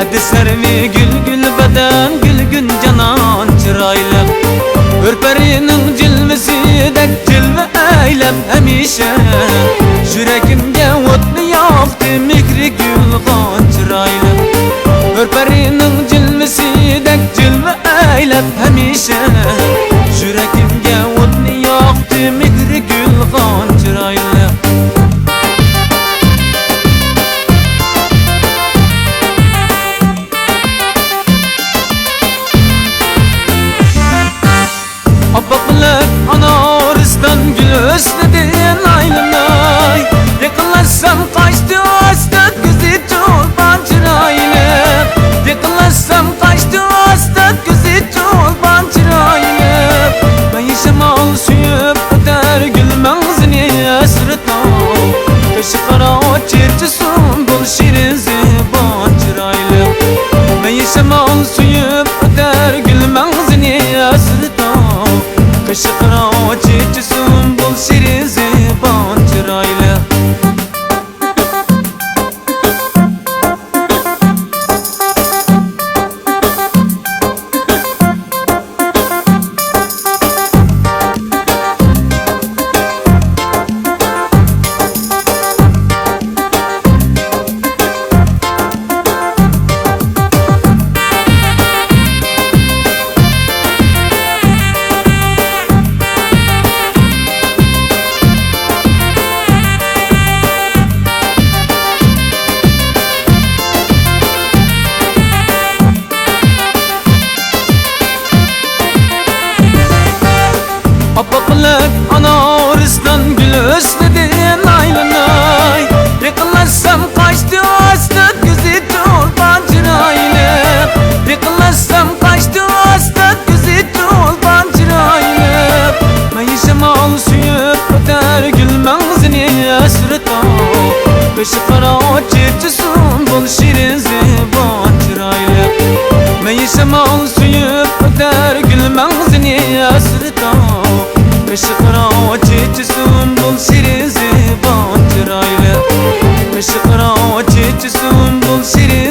Hadi servi gül gül beden gül gün canan çıraylı Ürperinin cilvesidek cilve eylem hemişe Yüreğimge otlu yaktı mikri gül kan çıraylı Ürperinin cilvesidek cilve eylem hemişe Yüreğimge otlu yaktı mikri gül kan çıraylı Apaklık anaristan gül özledin aylanay Yakınlaşsam kaçtı hasta gözü çolpan çıraylı Yakınlaşsam kaçtı hasta gözü çolpan çıraylı Ben yaşamal suyup öter gülmezini esretam Taşı kara çirçesun bol şirin ziban çıraylı Ben yaşamal suyup öter gülmezini esretam Kaşı kara çiçesun bol şirin ziban çıraylı Apaklık anaristan gül özledin aylanay Yakınlaşsam kaçtı hasta gözü çolpan çıraylı Yakınlaşsam kaçtı hasta gözü çolpan çıraylı Ben yaşamal suyup öter gülmezini esretam Kaşı kara çirçesun bol şirin ziban çıraylı Ben yaşamal suyup öter gülmezini esretam Kaşı kara çiçesun bol şirin ziban çıraylı Kaşı kara çiçesun bol şirin